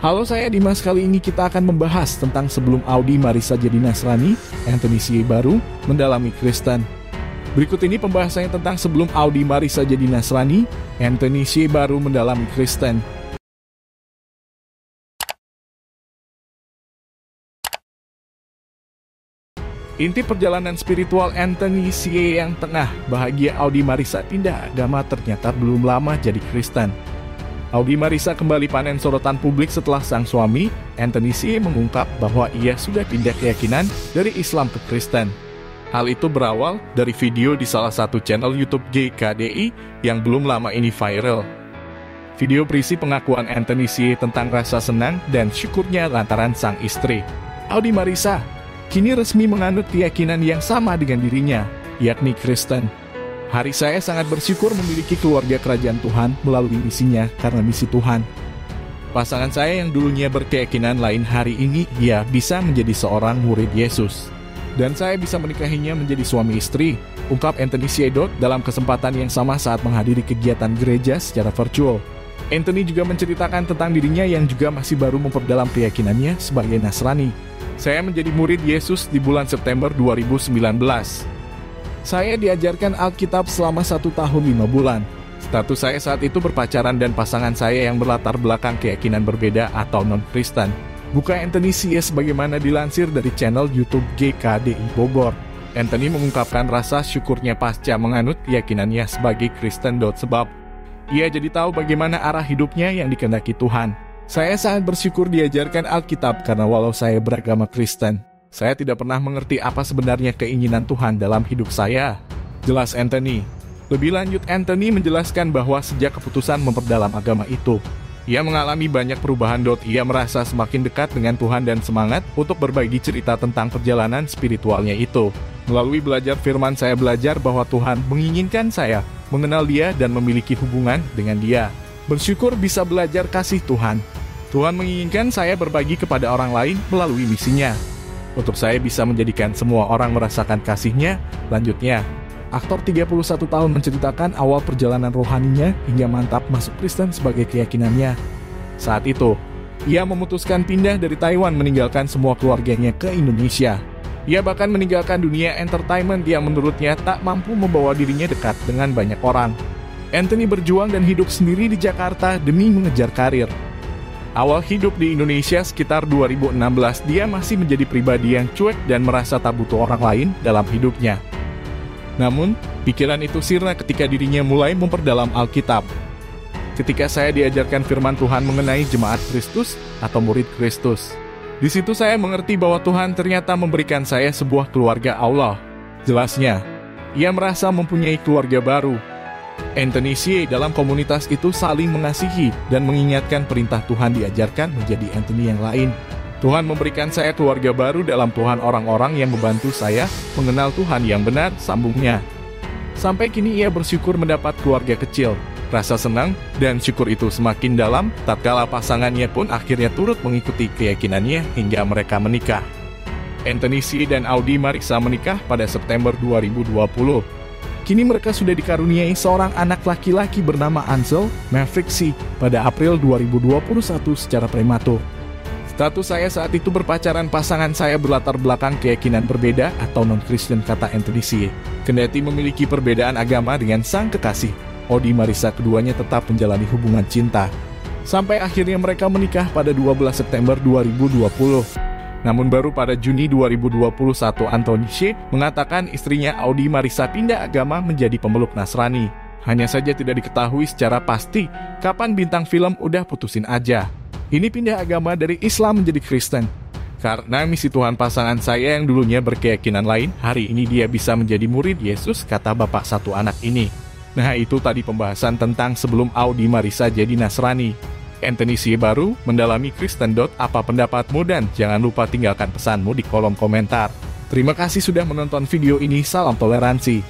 Halo, saya Dimas. Kali ini kita akan membahas tentang sebelum Audi Marissa jadi Nasrani, Anthony C. baru mendalami Kristen. Berikut ini pembahasannya tentang sebelum Audi Marissa jadi Nasrani, Anthony C. baru mendalami Kristen. Inti perjalanan spiritual Anthony C. yang tengah bahagia Audi Marissa pindah agama ternyata belum lama jadi Kristen. Audi Marissa kembali panen sorotan publik setelah sang suami, Anthony C. mengungkap bahwa ia sudah pindah keyakinan dari Islam ke Kristen. Hal itu berawal dari video di salah satu channel YouTube GKDI yang belum lama ini viral. Video berisi pengakuan Anthony C. tentang rasa senang dan syukurnya lantaran sang istri, Audi Marissa, kini resmi menganut keyakinan yang sama dengan dirinya, yakni Kristen. Hari saya sangat bersyukur memiliki keluarga kerajaan Tuhan melalui misinya karena misi Tuhan. Pasangan saya yang dulunya berkeyakinan lain hari ini ia bisa menjadi seorang murid Yesus. Dan saya bisa menikahinya menjadi suami istri, ungkap Anthony C. dalam kesempatan yang sama saat menghadiri kegiatan gereja secara virtual. Anthony juga menceritakan tentang dirinya yang juga masih baru memperdalam keyakinannya sebagai Nasrani. Saya menjadi murid Yesus di bulan September 2019. Saya diajarkan Alkitab selama 1 tahun 5 bulan. Status saya saat itu berpacaran dan pasangan saya yang berlatar belakang keyakinan berbeda atau non-Kristen. Buka Anthony C. sebagaimana dilansir dari channel YouTube GKDI Bogor. Anthony mengungkapkan rasa syukurnya pasca menganut keyakinannya sebagai Kristen. Sebab ia jadi tahu bagaimana arah hidupnya yang dikehendaki Tuhan. Saya sangat bersyukur diajarkan Alkitab karena walau saya beragama Kristen, saya tidak pernah mengerti apa sebenarnya keinginan Tuhan dalam hidup saya, jelas Anthony. Lebih lanjut, Anthony menjelaskan bahwa sejak keputusan memperdalam agama itu, ia mengalami banyak perubahan. Ia merasa semakin dekat dengan Tuhan dan semangat untuk berbagi cerita tentang perjalanan spiritualnya itu. Melalui belajar firman, saya belajar bahwa Tuhan menginginkan saya mengenal Dia dan memiliki hubungan dengan Dia. Bersyukur bisa belajar kasih Tuhan. Tuhan menginginkan saya berbagi kepada orang lain melalui misinya, untuk saya bisa menjadikan semua orang merasakan kasih-Nya. Lanjutnya, aktor 31 tahun menceritakan awal perjalanan rohaninya hingga mantap masuk Kristen sebagai keyakinannya. Saat itu, ia memutuskan pindah dari Taiwan meninggalkan semua keluarganya ke Indonesia. Ia bahkan meninggalkan dunia entertainment yang menurutnya tak mampu membawa dirinya dekat dengan banyak orang. Anthony berjuang dan hidup sendiri di Jakarta demi mengejar karir. Awal hidup di Indonesia sekitar 2016, dia masih menjadi pribadi yang cuek dan merasa tak butuh orang lain dalam hidupnya. Namun, pikiran itu sirna ketika dirinya mulai memperdalam Alkitab. Ketika saya diajarkan firman Tuhan mengenai jemaat Kristus atau murid Kristus, di situ saya mengerti bahwa Tuhan ternyata memberikan saya sebuah keluarga Allah. Jelasnya, ia merasa mempunyai keluarga baru. Anthony C. dalam komunitas itu saling mengasihi dan mengingatkan perintah Tuhan diajarkan menjadi Anthony yang lain. Tuhan memberikan saya keluarga baru dalam Tuhan, orang-orang yang membantu saya mengenal Tuhan yang benar, sambungnya. Sampai kini ia bersyukur mendapat keluarga kecil. Rasa senang dan syukur itu semakin dalam tatkala pasangannya pun akhirnya turut mengikuti keyakinannya hingga mereka menikah. Anthony C. dan Audi Marissa menikah pada September 2020. Kini mereka sudah dikaruniai seorang anak laki-laki bernama Ansel Maverick C. pada April 2021 secara prematur. Status saya saat itu berpacaran, pasangan saya berlatar belakang keyakinan berbeda atau non-Kristen, kata Anthony C. Kendati memiliki perbedaan agama dengan sang kekasih, Audi Marissa, keduanya tetap menjalani hubungan cinta. Sampai akhirnya mereka menikah pada 12 September 2020. Namun baru pada Juni 2021 Anthony C. mengatakan istrinya Audi Marissa pindah agama menjadi pemeluk Nasrani. Hanya saja tidak diketahui secara pasti kapan bintang film udah putusin aja. Ini pindah agama dari Islam menjadi Kristen. Karena misi Tuhan pasangan saya yang dulunya berkeyakinan lain, hari ini dia bisa menjadi murid Yesus, kata bapak satu anak ini. Nah, itu tadi pembahasan tentang sebelum Audi Marissa jadi Nasrani, Anthony C. baru mendalami Kristen. Apa pendapatmu? Dan jangan lupa tinggalkan pesanmu di kolom komentar. Terima kasih sudah menonton video ini. Salam toleransi.